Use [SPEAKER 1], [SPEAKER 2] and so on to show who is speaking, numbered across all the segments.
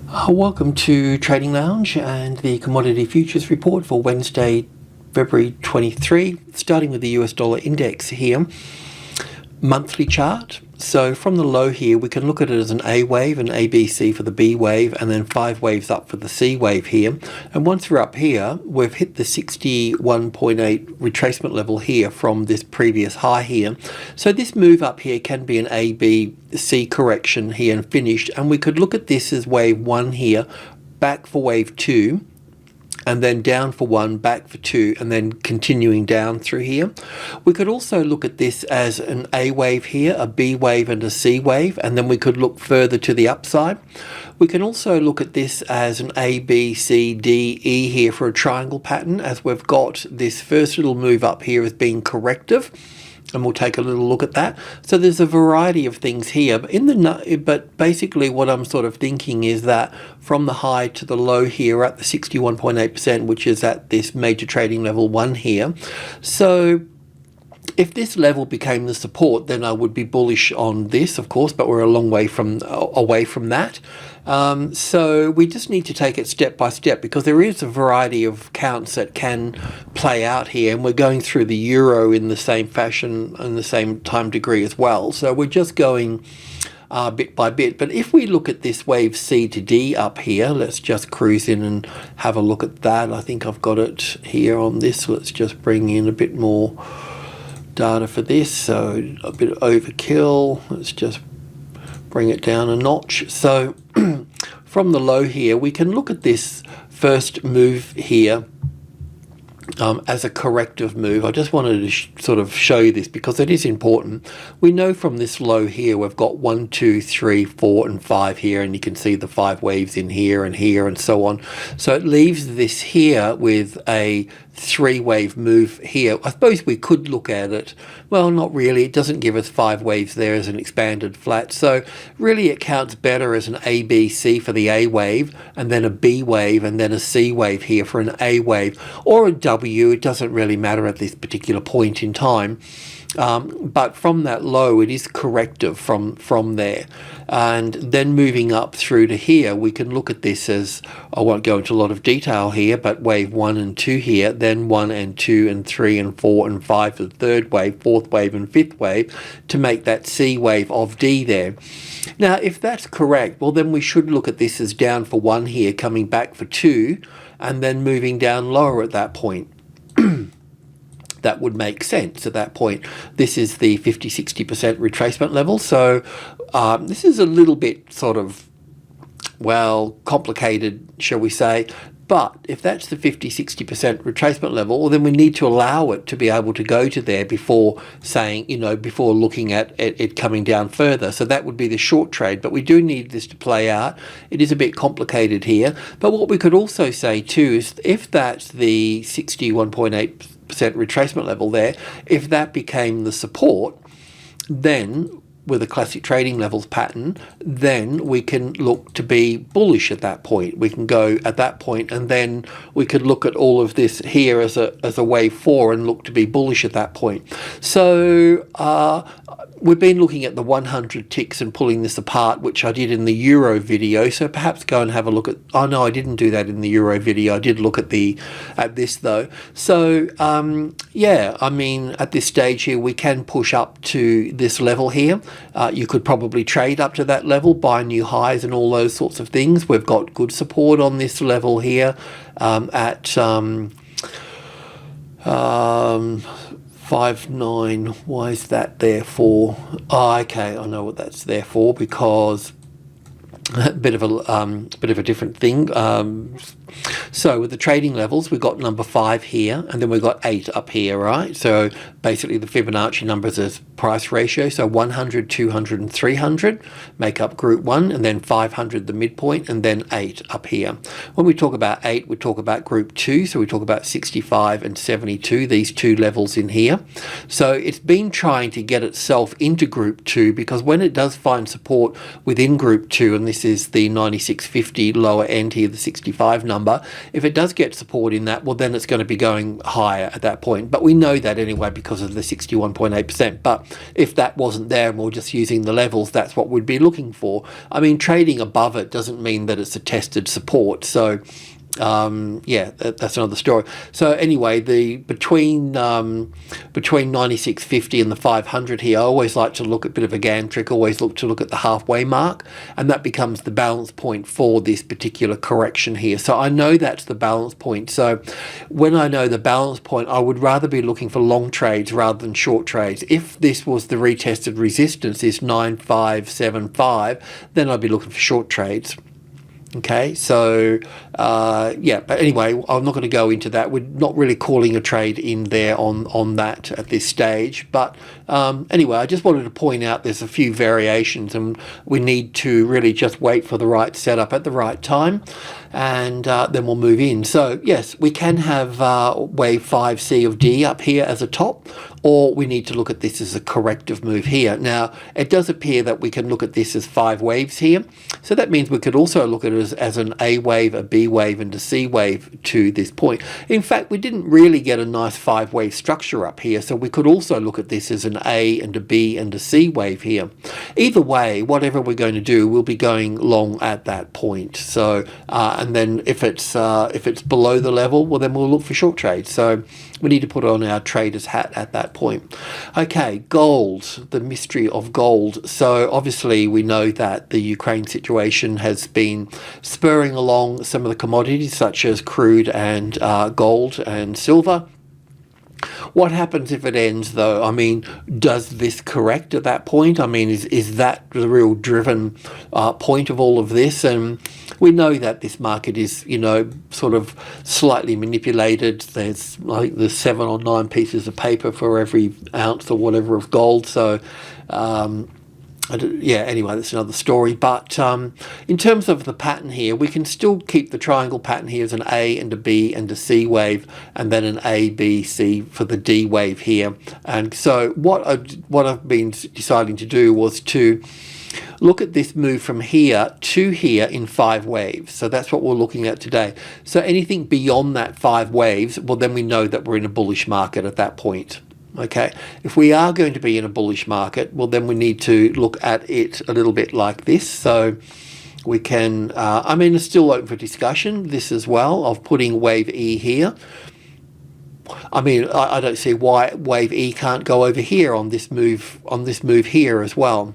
[SPEAKER 1] Welcome to Trading Lounge and the Commodity Futures Report for Wednesday, February 23, starting with the US dollar index here. Monthly chart. So from the low here, we can look at it as an A wave, an ABC for the B wave, and then 5 waves up for the C wave here. And once we're up here, we've hit the 61.8 retracement level here from this previous high here. So this move up here can be an A, B, C correction here and finished. And we could look at this as wave 1 here, back for wave 2. And then down for 1, back for 2, and then continuing down through here. We could also look at this as an A wave here, a B wave and a C wave, and then we could look further to the upside. We can also look at this as an A, B, C, D, E here for a triangle pattern, as we've got this first little move up here as being corrective. And we'll take a little look at that. So there's a variety of things here, but basically what I'm sort of thinking is that from the high to the low here at the 61.8%, which is at this major trading level 1 here. So if this level became the support, then I would be bullish on this, of course, but we're a long way away from that. So we just need to take it step by step, because there is a variety of counts that can play out here, and we're going through the euro in the same fashion and the same time degree as well. So we're just going bit by bit. But if we look at this wave C to D up here, let's just cruise in and have a look at that. I think I've got it here on this. Let's just bring in a bit more data for this. So a bit of overkill. Let's just bring it down a notch. So from the low here, we can look at this first move here as a corrective move. I just wanted to sort of show you this because it is important. We know from this low here, we've got 1, 2, 3, 4, and 5 here, and you can see the 5 waves in here and so on. So it leaves this here with a 3-wave move here. I suppose we could look at it. Well, not really. It doesn't give us 5 waves there as an expanded flat. So really it counts better as an A, B, C for the A wave, and then a B wave, and then a C wave here for an A wave, or a W. It doesn't really matter at this particular point in time. But from that low, it is corrective from there. And then moving up through to here, we can look at this as, I won't go into a lot of detail here, but wave 1 and 2 here, then 1 and 2 and 3 and 4 and 5 for the third wave, fourth wave and fifth wave, to make that C wave of D there. Now, if that's correct, well, then we should look at this as down for 1 here, coming back for 2, and then moving down lower at that point. That would make sense at that point. This is the 50-60% retracement level. So this is a little bit sort of, well, complicated, shall we say. But if that's the 50-60% retracement level, well, then we need to allow it to be able to go to there before saying, before looking at it coming down further. So that would be the short trade. But we do need this to play out. It is a bit complicated here. But what we could also say too is if that's the 61.8% retracement level there, if that became the support, then with a classic trading levels pattern, then we can look to be bullish at that point. We can go at that point, and then we could look at all of this here as a wave 4 and look to be bullish at that point. So we've been looking at the 100 ticks and pulling this apart, which I did in the Euro video. So perhaps go and have a look at, oh no, I didn't do that in the Euro video. I did look at this though. So yeah, I mean, at this stage here, we can push up to this level here. You could probably trade up to that level, buy new highs and all those sorts of things. We've got good support on this level here at 5.9. Why is that there for? Oh, okay, I know what that's there for, because a bit of a different thing. So with the trading levels, we've got number 5 here, and then we've got 8 up here, right? So basically the Fibonacci numbers is price ratio. So 100, 200, and 300 make up group 1, and then 500 the midpoint, and then 8 up here. When we talk about 8, we talk about group 2. So we talk about 65 and 72, these 2 levels in here. So it's been trying to get itself into group 2, because when it does find support within group 2, and this this is the 96.50 lower end here, the 65 number. If it does get support in that, well, then it's going to be going higher at that point. But we know that anyway because of the 61.8%. But if that wasn't there and we're just using the levels, that's what we'd be looking for. I mean, trading above it doesn't mean that it's a tested support. So yeah, that's another story. So anyway, the between 96.50 and the 500 here, I always like to look at a bit of a GAN trick, always look at the halfway mark, and that becomes the balance point for this particular correction here. So I know that's the balance point. So when I know the balance point, I would rather be looking for long trades rather than short trades. If this was the retested resistance, this 9575, then I'd be looking for short trades. Okay, so yeah, but anyway, I'm not going to go into that. We're not really calling a trade in there on that at this stage. But anyway, I just wanted to point out there's a few variations, and we need to really just wait for the right setup at the right time, and then we'll move in. So yes, we can have wave 5C of D up here as a top, or we need to look at this as a corrective move here. Now, it does appear that we can look at this as 5 waves here. So that means we could also look at it as an A wave, a B wave, and a C wave to this point. In fact, we didn't really get a nice 5-wave structure up here, so we could also look at this as an A and a B and a C wave here. Either way, whatever we're going to do, we'll be going long at that point. So, and then if it's below the level, well, then we'll look for short trades. So we need to put on our trader's hat at that point. Okay, gold, the mystery of gold. So obviously we know that the Ukraine situation has been spurring along some of the commodities such as crude and gold and silver. What happens if it ends, though? I mean, does this correct at that point? I mean, is that the real driven point of all of this? And we know that this market is, you know, sort of slightly manipulated. There's like the 7 or 9 pieces of paper for every ounce or whatever of gold. So yeah, anyway, that's another story. But in terms of the pattern here, we can still keep the triangle pattern here as an A and a B and a C wave, and then an A, B, C for the D wave here. And so what I've been deciding to do was to look at this move from here to here in 5 waves. So that's what we're looking at today. So anything beyond that 5 waves, well, then we know that we're in a bullish market at that point. Okay, if we are going to be in a bullish market, well, then we need to look at it a little bit like this. So we can, I mean, it's still open for discussion, this as well, of putting wave E here. I mean, I don't see why wave E can't go over here on this move here as well.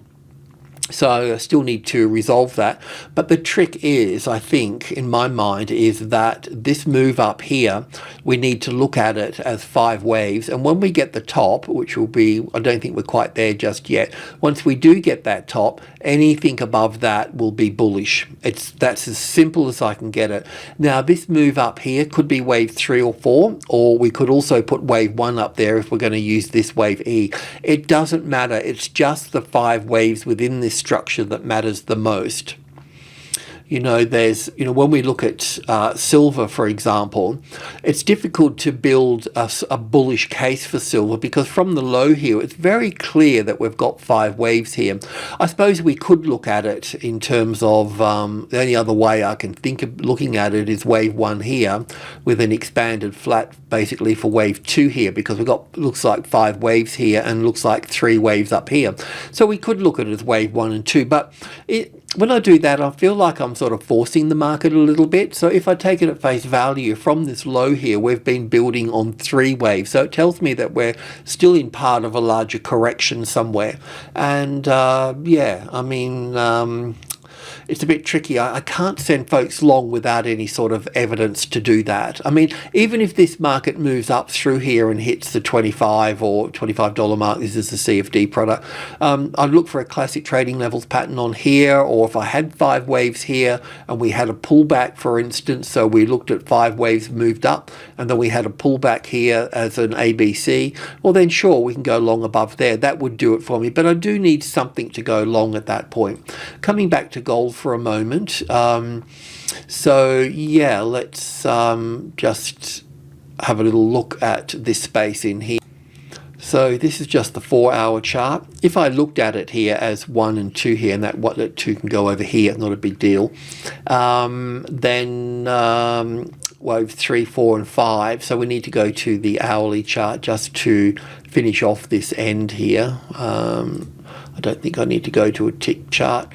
[SPEAKER 1] So I still need to resolve that. But the trick is, I think, in my mind, is that this move up here, we need to look at it as 5 waves. And when we get the top, which will be, I don't think we're quite there just yet. Once we do get that top, anything above that will be bullish. That's as simple as I can get it. Now, this move up here could be wave 3 or 4, or we could also put wave 1 up there if we're going to use this wave E. It doesn't matter. It's just the 5 waves within this structure that matters the most. You know, there's, you know, when we look at silver, for example, it's difficult to build a bullish case for silver because from the low here, it's very clear that we've got 5 waves here. I suppose we could look at it in terms of the only other way I can think of looking at it is wave 1 here with an expanded flat basically for wave 2 here, because we've got, looks like 5 waves here and looks like 3 waves up here. So we could look at it as wave 1 and 2, but when I do that, I feel like I'm sort of forcing the market a little bit. So if I take it at face value, from this low here, we've been building on 3 waves. So it tells me that we're still in part of a larger correction somewhere. And yeah, I mean, it's a bit tricky. I can't send folks long without any sort of evidence to do that. I mean, even if this market moves up through here and hits the $25 or $25 mark, this is the CFD product, I'd look for a classic trading levels pattern on here, or if I had 5 waves here and we had a pullback, for instance, so we looked at 5 waves moved up and then we had a pullback here as an ABC, well then sure, we can go long above there. That would do it for me, but I do need something to go long at that point. Coming back to gold for a moment. So yeah, let's just have a little look at this space in here. So this is just the 4-hour chart. If I looked at it here as 1 and 2 here, and that 2 can go over here, not a big deal, then wave 3, 4 and 5. So we need to go to the hourly chart just to finish off this end here. I don't think I need to go to a tick chart.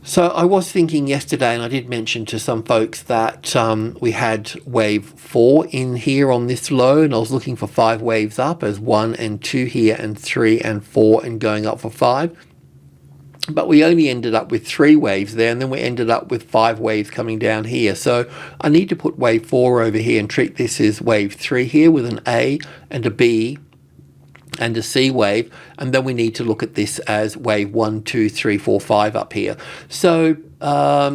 [SPEAKER 1] So I was thinking yesterday, and I did mention to some folks that we had wave 4 in here on this low, and I was looking for 5 waves up as 1 and 2 here, and 3 and 4, and going up for 5. But we only ended up with 3 waves there, and then we ended up with 5 waves coming down here. So I need to put wave 4 over here and treat this as wave 3 here with an A and a B and a C wave, and then we need to look at this as wave 1, 2, 3, 4, 5 up here. So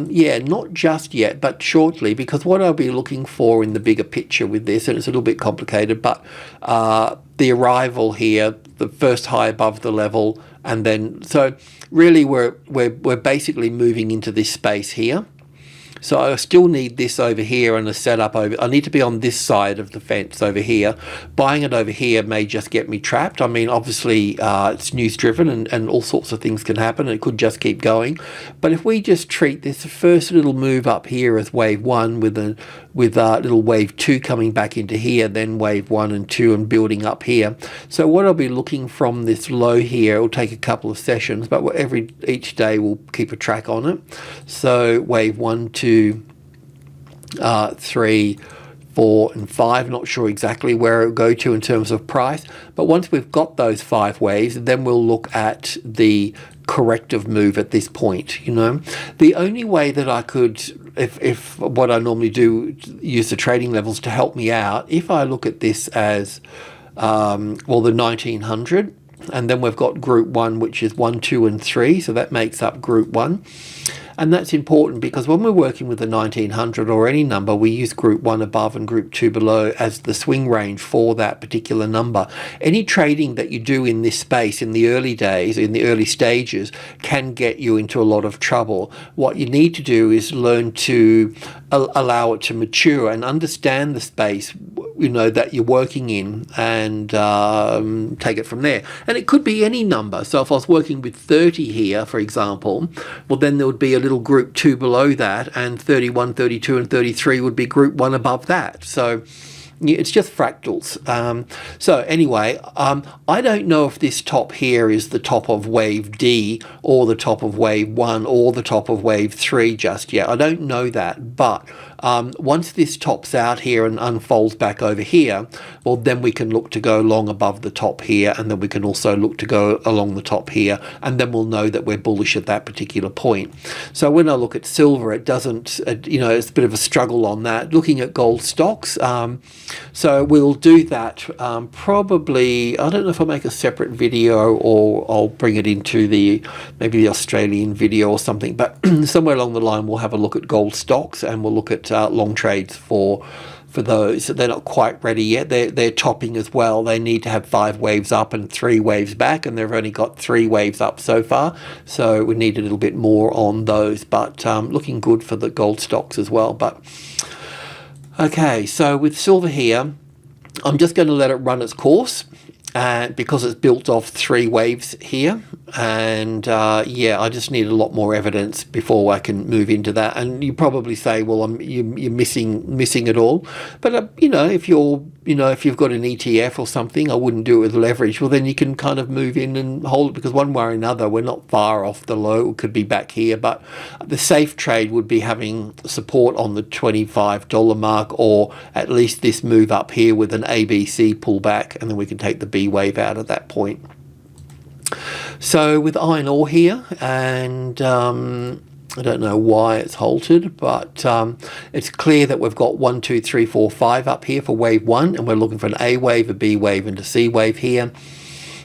[SPEAKER 1] yeah, not just yet, but shortly, because what I'll be looking for in the bigger picture with this, and it's a little bit complicated, but the arrival here, the first high above the level, and then so really we're basically moving into this space here. So I still need this over here and a setup over. I need to be on this side of the fence over here. Buying it over here may just get me trapped. I mean, obviously it's news driven and all sorts of things can happen. It could just keep going. But if we just treat this first little move up here as wave 1 with a little wave 2 coming back into here, then wave 1 and 2 and building up here. So what I'll be looking from this low here, it'll take a couple of sessions, but each day we'll keep a track on it. So wave 1, 2, 3, 4 and 5, not sure exactly where it'll go to in terms of price, but once we've got those 5 waves, then we'll look at the corrective move at this point. The only way that I could, if what I normally do, use the trading levels to help me out, if I look at this as well, the 1900, and then we've got group 1, which is 1, 2 and 3, so that makes up group 1. And that's important because when we're working with the 1900 or any number, we use group 1 above and group 2 below as the swing range for that particular number. Any trading that you do in this space in the early days, in the early stages, can get you into a lot of trouble. What you need to do is learn to allow it to mature and understand the space that you're working in, and take it from there. And it could be any number. So if I was working with 30 here, for example, well, then there would be a little group 2 below that, and 31, 32 and 33 would be group 1 above that. So it's just fractals. So anyway, I don't know if this top here is the top of wave D or the top of wave 1 or the top of wave 3 just yet. I don't know that, but once this tops out here and unfolds back over here, well, then we can look to go long above the top here, and then we can also look to go along the top here, and then we'll know that we're bullish at that particular point. So when I look at silver, it doesn't, it's a bit of a struggle on that. Looking at gold stocks, so we'll do that probably, I don't know if I'll make a separate video or I'll bring it into maybe the Australian video or something, but somewhere along the line we'll have a look at gold stocks, and we'll look at long trades for those. They're not quite ready yet. They're topping as well. They need to have 5 waves up and 3 waves back, and they've only got 3 waves up so far, so we need a little bit more on those, but looking good for the gold stocks as well. But okay, so with silver here, I'm just going to let it run its course, because it's built off 3 waves here, and yeah, I just need a lot more evidence before I can move into that. And you probably say, well, you're missing it all, but if you've got an ETF or something, I wouldn't do it with leverage. Well, then you can kind of move in and hold it, because one way or another, we're not far off the low. It could be back here, but the safe trade would be having support on the $25 mark, or at least this move up here with an ABC pullback, and then we can take the B wave out at that point. So with iron ore here, and I don't know why it's halted, but it's clear that we've got 1, 2, 3, 4, 5 up here for wave 1, and we're looking for an A wave, a B wave and a C wave here.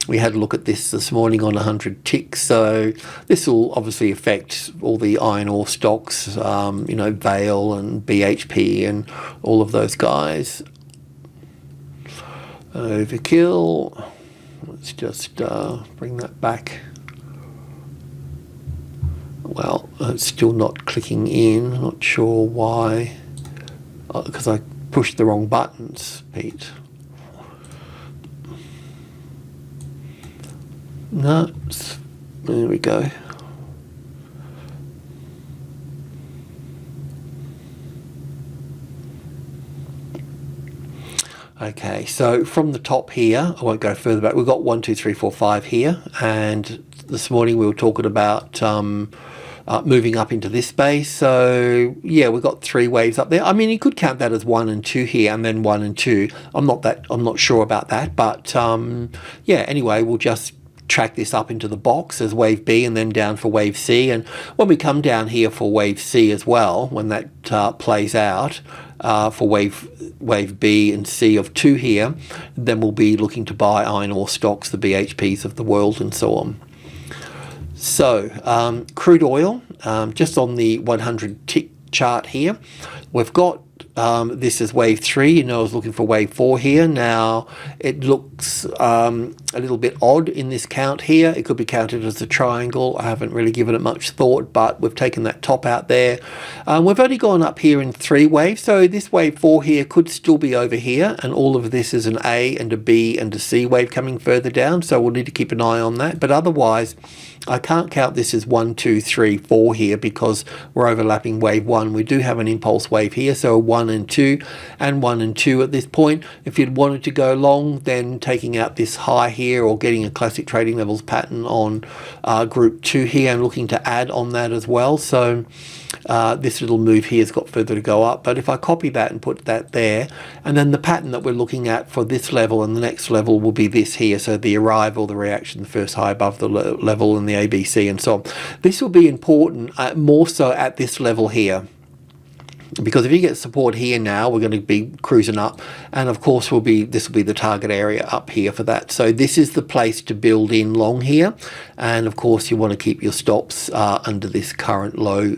[SPEAKER 1] We had a look at this morning on 100 ticks, so this will obviously affect all the iron ore stocks, Vale and BHP and all of those guys. Overkill. Let's just bring that back. Well, it's still not clicking in. Not sure why. Because I pushed the wrong buttons, Pete. No, there we go. Okay, so from the top here, I won't go further back. We've got 1, 2, 3, 4, 5 here, and this morning we were talking about moving up into this space. So yeah, we've got 3 waves up there. I mean, you could count that as 1 and 2 here, and then 1 and 2. I'm not sure about that, but yeah. Anyway, we'll just track this up into the box as wave B and then down for wave C. And when we come down here for wave C as well, when that plays out for wave B and C of 2 here, then we'll be looking to buy iron ore stocks, the BHPs of the world and so on. So crude oil, just on the 100 tick chart here, we've got this is wave 3. You know, I was looking for wave 4 here. Now it looks a little bit odd in this count here. It could be counted as a triangle. I haven't really given it much thought, but we've taken that top out there. We've only gone up here in 3 waves, so this wave 4 here could still be over here, and all of this is an A and a B and a C wave coming further down, so we'll need to keep an eye on that. But otherwise, I can't count this as 1, 2, 3, 4 here because we're overlapping wave 1. We do have an impulse wave here, so 1 and 2 and 1 and 2 at this point. If you'd wanted to go long, then taking out this high here or getting a classic trading levels pattern on group 2 here and looking to add on that as well. So this little move here has got further to go up, but if I copy that and put that there, and then the pattern that we're looking at for this level and the next level will be this here, so the arrival, the reaction, the first high above the level, and the ABC and so on. This will be important more so at this level here, because if you get support here now, we're going to be cruising up, and of course this will be the target area up here for that. So this is the place to build in long here, and of course you want to keep your stops under this current low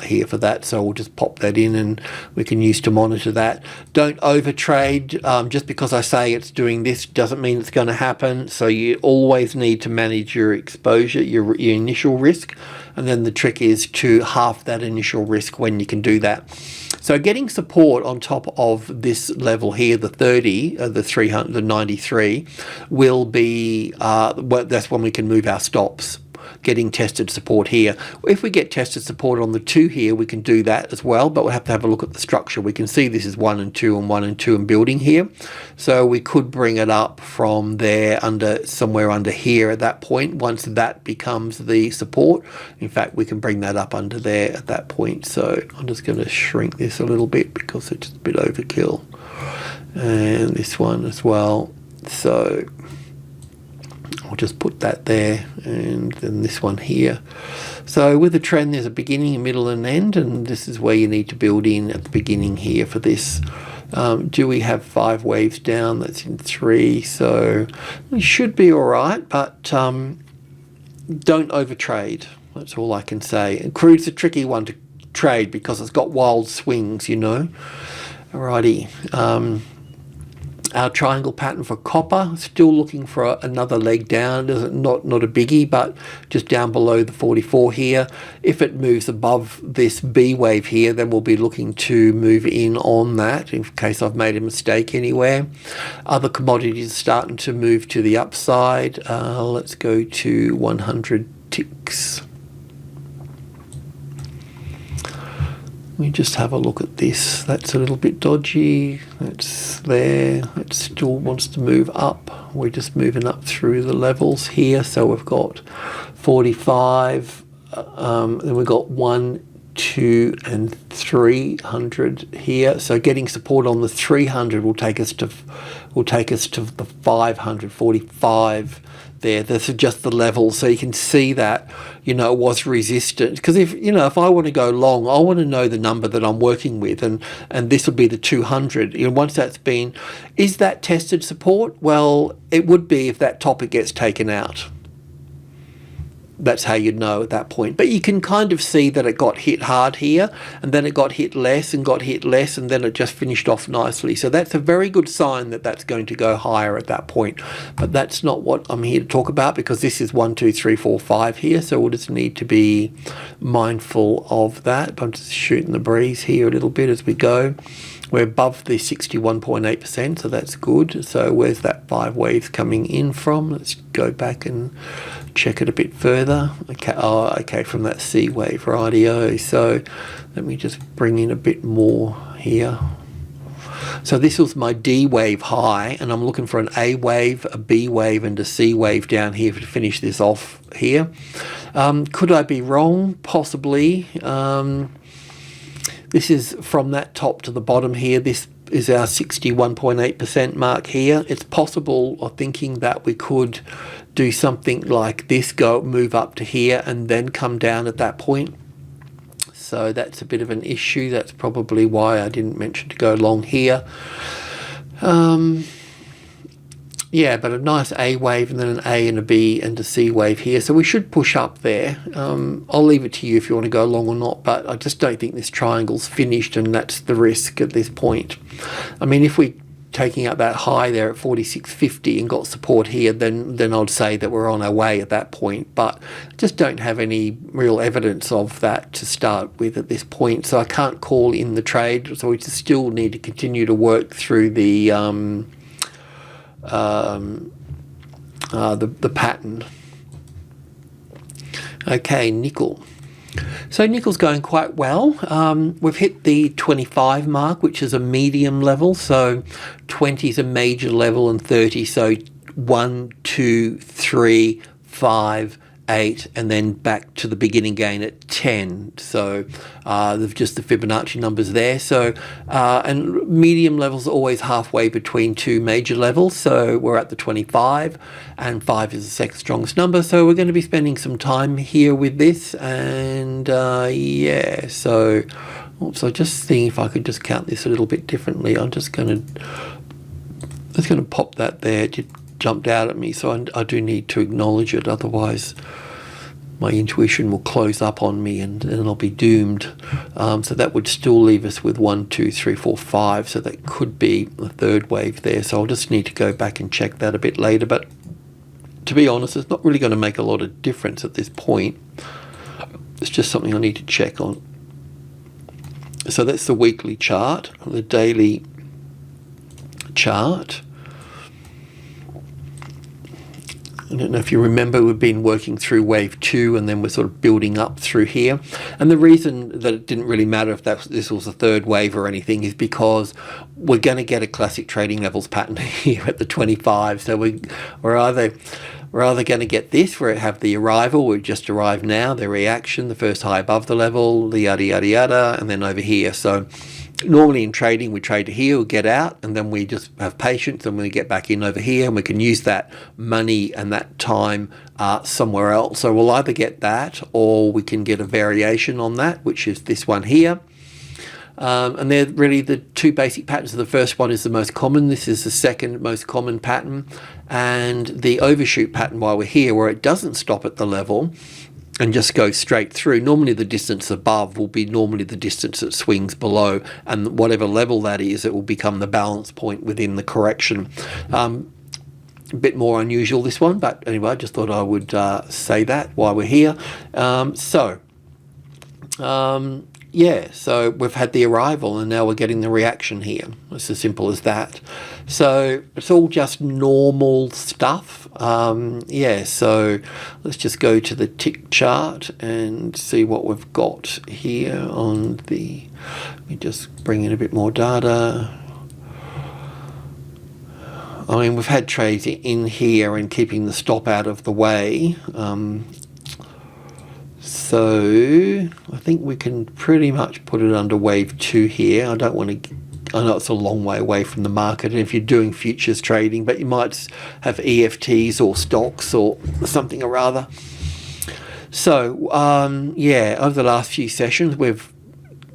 [SPEAKER 1] here for that. So we'll just pop that in and we can use to monitor that. Don't overtrade. Just because I say it's doing this doesn't mean it's going to happen. So you always need to manage your exposure, your initial risk, and then the trick is to half that initial risk when you can do that. So getting support on top of this level here, the 30, the 300, the 93, will be, that's when we can move our stops. Getting tested support here. If we get tested support on the 2 here, we can do that as well, but we'll have to have a look at the structure. We can see this is 1 and 2 and 1 and 2 and building here. So we could bring it up from there somewhere under here at that point, once that becomes the support. In fact, we can bring that up under there at that point. So I'm just going to shrink this a little bit because it's just a bit overkill. And this one as well. So I'll just put that there, and then this one here. So with a trend, there's a beginning, a middle, and an end, and this is where you need to build in at the beginning here for this. Do we have 5 waves down? That's in 3, so we should be all right, but don't overtrade. That's all I can say. And crude's a tricky one to trade because it's got wild swings, you know. Alrighty. Our triangle pattern for copper, still looking for another leg down. Not a biggie, but just down below the 44 here. If it moves above this B wave here, then we'll be looking to move in on that in case I've made a mistake anywhere. Other commodities are starting to move to the upside. Let's go to 100 ticks. We just have a look at this. That's a little bit dodgy. That's there. It still wants to move up. We're just moving up through the levels here. So we've got 45. Then we've got 1, 2, and 300 here. So getting support on the 300 will take us to the 500, 45. There, this is just the level, so you can see that, you know, it was resistant. Because if I want to go long, I want to know the number that I'm working with, and this would be the 200. You know, once that's been, is that tested support? Well, it would be if that topic gets taken out. that's how you'd know at that point. But you can kind of see that it got hit hard here, and then it got hit less and got hit less, and then it just finished off nicely. So that's a very good sign that that's going to go higher at that point. But that's not what I'm here to talk about, because this is 1, 2, 3, 4, 5 here. So we'll just need to be mindful of that. I'm just shooting the breeze here a little bit as we go. We're above the 61.8%, so that's good. So where's that 5 waves coming in from? Let's go back and check it a bit further. Okay, okay, from that C wave, rightio. So let me just bring in a bit more here. So this was my D wave high, and I'm looking for an A wave, a B wave, and a C wave down here to finish this off here. Could I be wrong? Possibly. This is from that top to the bottom here. This is our 61.8% mark here. It's possible, or thinking, that we could do something like this, move up to here and then come down at that point. So that's a bit of an issue. That's probably why I didn't mention to go long here. Yeah, but a nice A wave, and then an A and a B and a C wave here. So we should push up there. I'll leave it to you if you want to go long or not, but I just don't think this triangle's finished, and that's the risk at this point. I mean, if we're taking out that high there at 46.50 and got support here, then I'd say that we're on our way at that point. But just don't have any real evidence of that to start with at this point. So I can't call in the trade. So we just still need to continue to work through the pattern. Okay, nickel. So nickel's going quite well. We've hit the 25 mark, which is a medium level. So 20 is a major level, and 30. So 1, 2, 3, 5, 8, and then back to the beginning again at 10. So there's just the Fibonacci numbers there. So and medium levels are always halfway between two major levels. So we're at the 25, and 5 is the second strongest number. So we're going to be spending some time here with this. And yeah, so just seeing if I could just count this a little bit differently. I'm just going to pop that there. It jumped out at me, so I do need to acknowledge it, otherwise my intuition will close up on me and I'll be doomed. So that would still leave us with 1, 2, 3, 4, 5, so that could be a third wave there. So I'll just need to go back and check that a bit later, but to be honest, it's not really going to make a lot of difference at this point. It's just something I need to check on. So that's the weekly chart. The daily chart, I don't know if you remember, we've been working through wave 2, and then we're sort of building up through here. And the reason that it didn't really matter if this was a third wave or anything is because we're going to get a classic trading levels pattern here at the 25. So we're either going to get this, where it have the arrival, we've just arrived now, the reaction, the first high above the level, the yada yada yada, and then over here. So normally in trading, we trade here, we get out, and then we just have patience, and we get back in over here, and we can use that money and that time somewhere else. So we'll either get that, or we can get a variation on that, which is this one here. And they're really the two basic patterns. The first one is the most common. This is the second most common pattern. And the overshoot pattern while we're here, where it doesn't stop at the level and just go straight through. Normally the distance above will be normally the distance that swings below, and whatever level that is, it will become the balance point within the correction. A bit more unusual, this one, but anyway, I just thought I would say that while we're here. Yeah, so we've had the arrival, and now we're getting the reaction here. It's as simple as that. So it's all just normal stuff. Yeah, so let's just go to the tick chart and see what we've got here on the... Let me just bring in a bit more data. I mean, we've had trades in here and keeping the stop out of the way. So I think we can pretty much put it under wave 2 here. I don't want to... I know it's a long way away from the market, and if you're doing futures trading, but you might have EFTs or stocks or something or other. So, yeah, over the last few sessions, we've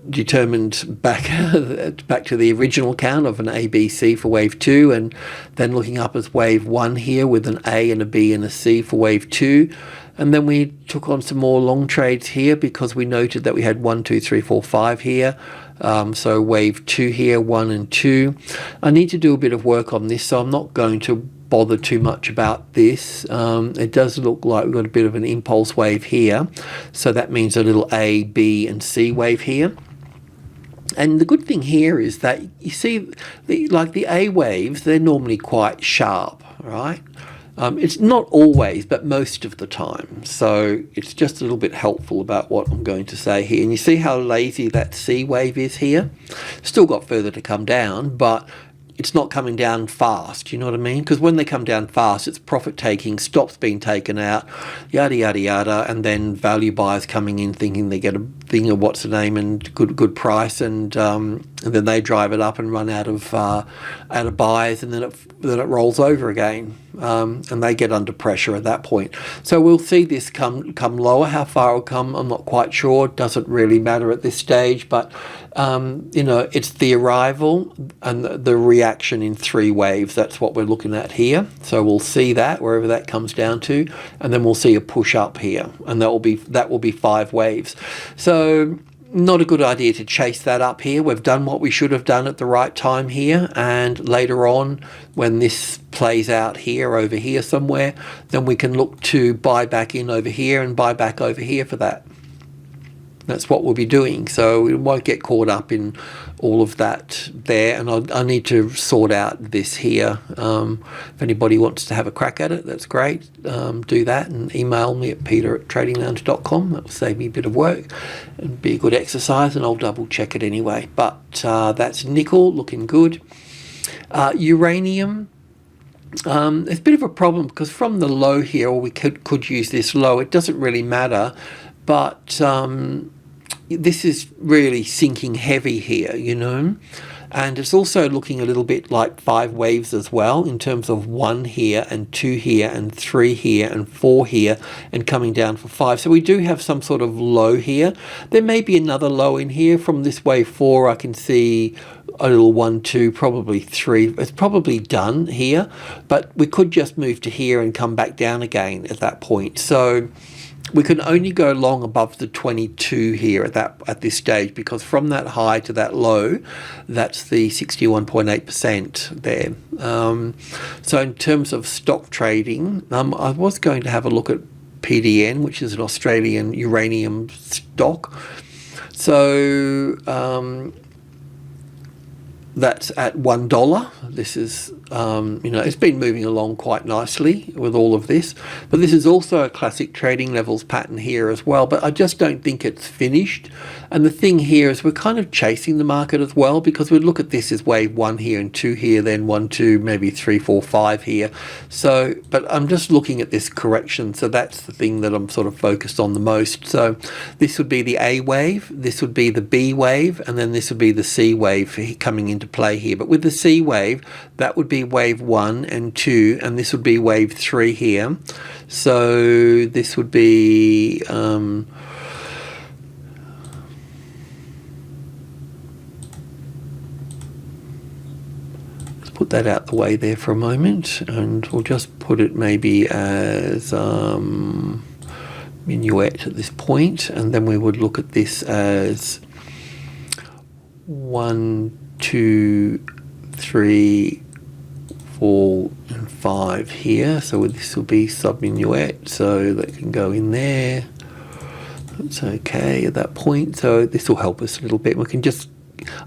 [SPEAKER 1] determined back to the original count of an A, B, C for wave 2, and then looking up as wave 1 here with an A and a B and a C for wave 2. And then we took on some more long trades here because we noted that we had 1, 2, 3, 4, 5 here. So wave 2 here, 1 and 2. I need to do a bit of work on this, so I'm not going to bother too much about this. It does look like we've got a bit of an impulse wave here. So that means a little A, B and C wave here. And the good thing here is that you see, like the A waves, they're normally quite sharp, right? It's not always, but most of the time. So it's just a little bit helpful about what I'm going to say here. And you see how lazy that C wave is here? Still got further to come down, but it's not coming down fast, you know what I mean? Because when they come down fast, it's profit taking, stops being taken out, yada, yada, yada, and then value buyers coming in thinking they get a thing of what's the name and good price, and then they drive it up and run out of buyers, and then it rolls over again, and they get under pressure at that point. So we'll see this come lower. How far it'll come, I'm not quite sure. It doesn't really matter at this stage, but you know, it's the arrival and the reaction in 3 waves. That's what we're looking at here. So we'll see that wherever that comes down to, and then we'll see a push up here, and that will be 5 waves. So not a good idea to chase that up here. We've done what we should have done at the right time here, and later on when this plays out here, over here somewhere, then we can look to buy back in over here and buy back over here for that. That's what we'll be doing, so we won't get caught up in all of that there. And I need to sort out this here. If anybody wants to have a crack at it, that's great. Do that and email me at peter@tradinglounge.com. That will save me a bit of work and be a good exercise, and I'll double check it anyway. But that's nickel, looking good. Uranium. It's a bit of a problem because from the low here, or we could use this low, it doesn't really matter, but this is really sinking heavy here, you know, and it's also looking a little bit like 5 waves as well, in terms of 1 here and 2 here and 3 here and 4 here, and coming down for 5. So we do have some sort of low here. There may be another low in here. From this wave 4 I can see a little 1, 2, probably 3. It's probably done here, but we could just move to here and come back down again at that point. So we can only go long above the 22 here at this stage, because from that high to that low, that's the 61.8% there. So in terms of stock trading, I was going to have a look at PDN, which is an Australian uranium stock. So that's at $1. This is, you know, it's been moving along quite nicely with all of this. But this is also a classic trading levels pattern here as well. But I just don't think it's finished. And the thing here is we're kind of chasing the market as well, because we look at this as wave 1 here and 2 here, then 1, 2, maybe 3, 4, 5 here. So, but I'm just looking at this correction. So that's the thing that I'm sort of focused on the most. So this would be the A wave, this would be the B wave, and then this would be the C wave coming into play here. But with the C wave, that would be wave 1 and 2, and this would be wave 3 here. So this would be let's put that out the way there for a moment, and we'll just put it maybe as minuet at this point, and then we would look at this as 1, 2, 3, 4 and 5 here. So this will be sub minuet, so that can go in there. That's okay at that point. So this will help us a little bit. We can just,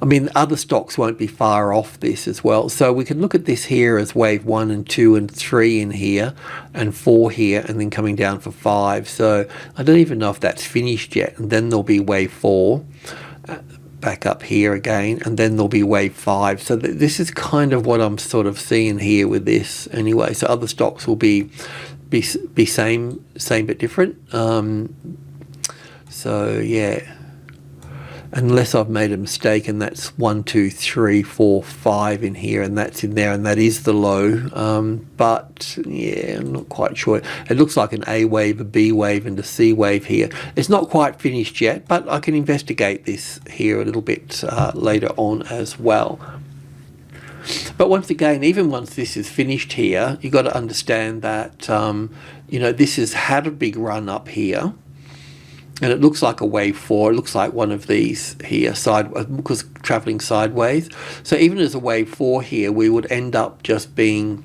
[SPEAKER 1] I mean, other stocks won't be far off this as well. So we can look at this here as wave 1 and 2 and 3 in here, and 4 here, and then coming down for 5. So I don't even know if that's finished yet. And then there'll be wave 4 back up here again, and then there'll be wave 5. So this is kind of what I'm sort of seeing here with this anyway. So other stocks will be same but different. So yeah. unless I've made a mistake, and that's 1, 2, 3, 4, 5 in here, and that's in there, and that is the low. But yeah, I'm not quite sure. It looks like an A wave, a B wave, and a C wave here. It's not quite finished yet, but I can investigate this here a little bit later on as well. But once again, even once this is finished here, you've got to understand that you know, this has had a big run up here. And it looks like a wave 4. It looks like one of these here, because traveling sideways. So even as a wave 4 here, we would end up just being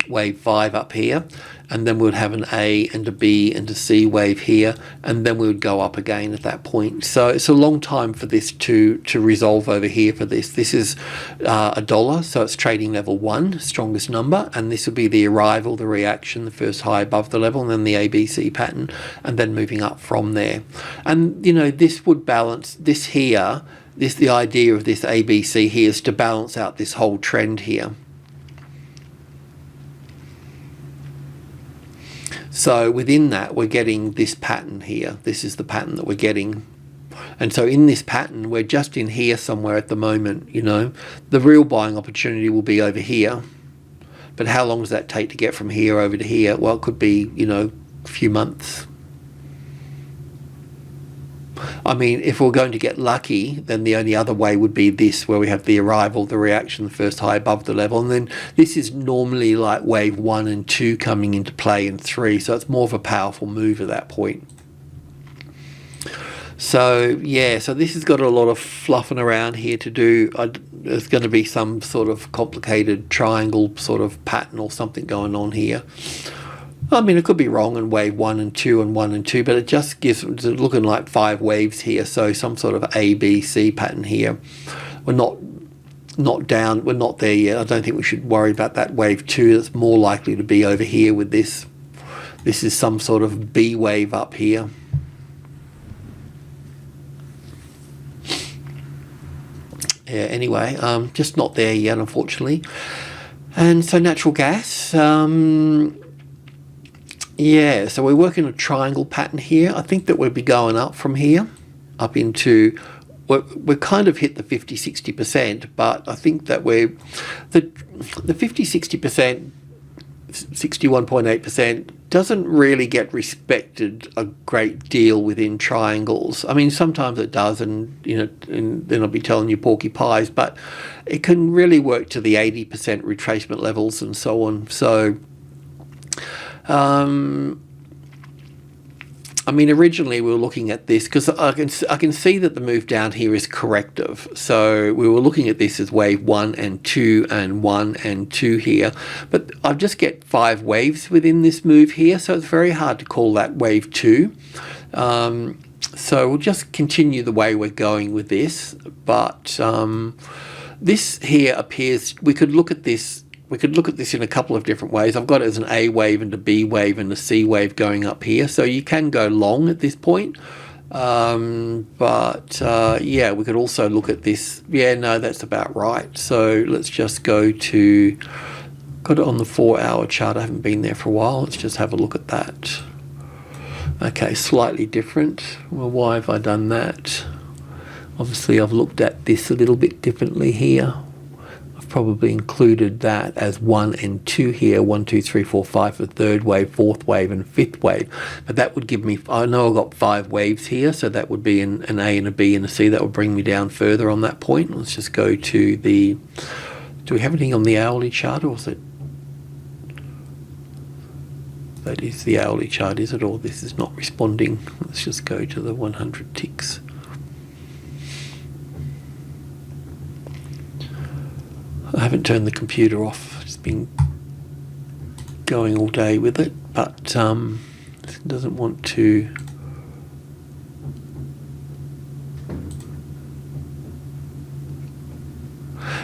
[SPEAKER 1] wave 5 up here, and then we would have an A and a B and a C wave here, and then we would go up again at that point. So it's a long time for this to resolve over here for this. This is $1, so it's trading level 1, strongest number, and this would be the arrival, the reaction, the first high above the level, and then the ABC pattern, and then moving up from there. And you know, this would balance this here. The idea of this ABC here is to balance out this whole trend here. So within that, we're getting this pattern here. This is the pattern that we're getting. And so in this pattern, we're just in here somewhere at the moment, you know. The real buying opportunity will be over here. But how long does that take to get from here over to here? Well, it could be, you know, a few months. I mean, if we're going to get lucky, then the only other way would be this, where we have the arrival, the reaction, the first high above the level. And then this is normally like wave 1 and 2 coming into play, and 3. So it's more of a powerful move at that point. So yeah, so this has got a lot of fluffing around here to do. There's going to be some sort of complicated triangle sort of pattern or something going on here. I mean, it could be wrong in wave 1 and 2 and 1 and 2, but it just gives, it's looking like 5 waves here. So some sort of A, B, C pattern here. We're not down, we're not there yet. I don't think we should worry about that wave 2. It's more likely to be over here with this. This is some sort of B wave up here. Yeah, anyway, just not there yet, unfortunately. And so natural gas, yeah, so we're working a triangle pattern here. I think that we'll be going up from here, up into, we're kind of hit the 50-60%, but I think that the 50-60%, 61.8% doesn't really get respected a great deal within triangles. I mean, sometimes it does, and you know, and then I'll be telling you porky pies, but it can really work to the 80% retracement levels and so on. So I mean, originally we were looking at this because I can see that the move down here is corrective. So we were looking at this as wave 1 and 2 and 1 and 2 here. But I just get 5 waves within this move here, so it's very hard to call that wave 2. So we'll just continue the way we're going with this. But this here appears, we could look at this in a couple of different ways. I've got it as an A wave and a B wave and a C wave going up here. So you can go long at this point. Yeah, we could also look at this. Yeah, no, that's about right. So let's just go to, got it on the 4-hour chart. I haven't been there for a while. Let's just have a look at that. Okay, slightly different. Well, why have I done that? Obviously, I've looked at this a little bit differently here. Probably included that as 1 and 2 here, 1, 2, 3, 4, 5 for third wave, fourth wave, and fifth wave. But that would give me, I know I've got 5 waves here, so that would be an A and a B and a C. That would bring me down further on that point. Let's just go to the, do we have anything on the hourly chart, or is it? That is the hourly chart, is it? Or this is not responding. Let's just go to the 100 ticks. I haven't turned the computer off, it's been going all day with it, but it doesn't want to.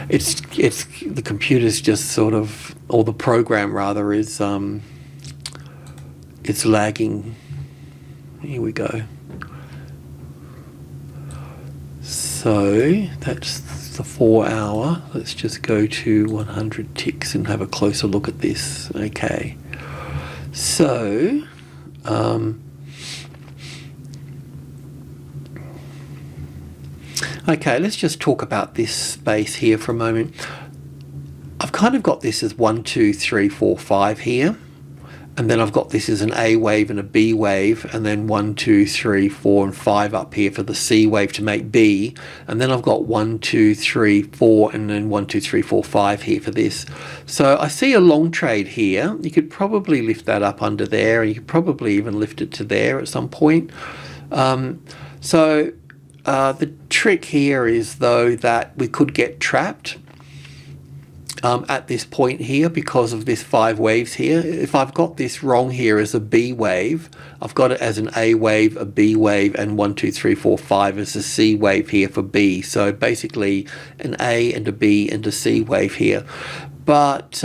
[SPEAKER 1] It's the computer's just sort of, or the program rather, is it's lagging. Here we go. So that's the 4-hour. Let's just go to 100 ticks and have a closer look at this. Okay, so Okay, let's just talk about this space here for a moment. I've kind of got this as 1, 2, 3, 4, 5 here. And then I've got this as an A wave and a B wave, and then 1, 2, 3, 4, and 5 up here for the C wave to make B. And then I've got 1, 2, 3, 4, and then 1, 2, 3, 4, 5 here for this. So I see a long trade here. You could probably lift that up under there, and you could probably even lift it to there at some point. The trick here is, though, that we could get trapped at this point here because of this 5 waves here. If I've got this wrong here as a B wave, I've got it as an A wave, a B wave, and 1, 2, 3, 4, 5 as a C wave here for B. So basically an A and a B and a C wave here. But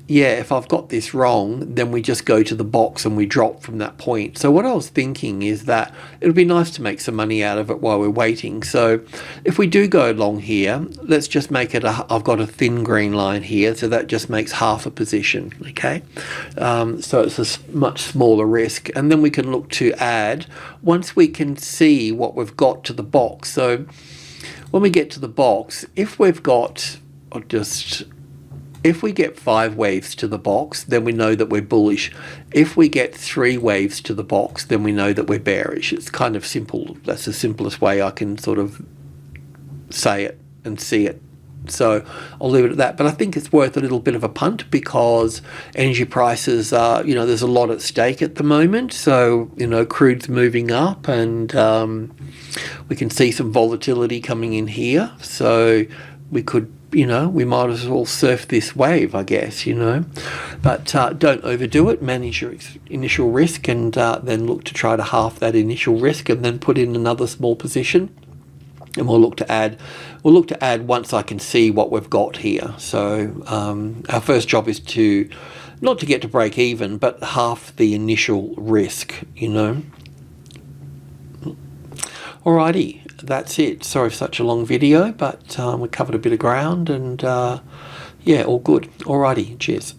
[SPEAKER 1] yeah, if I've got this wrong, then we just go to the box and we drop from that point. So what I was thinking is that it would be nice to make some money out of it while we're waiting. So if we do go long here, let's just make it I've got a thin green line here, so that just makes half a position, okay? So it's a much smaller risk. And then we can look to add once we can see what we've got to the box. So when we get to the box, if we've got, if we get 5 waves to the box, then we know that we're bullish. If we get 3 waves to the box, then we know that we're bearish. It's kind of simple. That's the simplest way I can sort of say it and see it. So I'll leave it at that. But I think it's worth a little bit of a punt because energy prices are, there's a lot at stake at the moment. So, crude's moving up, and we can see some volatility coming in here. So we could, we might as well surf this wave, I guess, But don't overdo it. Manage your initial risk, and then look to try to half that initial risk, and then put in another small position. And we'll look to add once I can see what we've got here. So our first job is to not to get to break even, but half the initial risk, Alrighty, that's it. Sorry for such a long video, but we covered a bit of ground, and yeah, all good. Alrighty, cheers.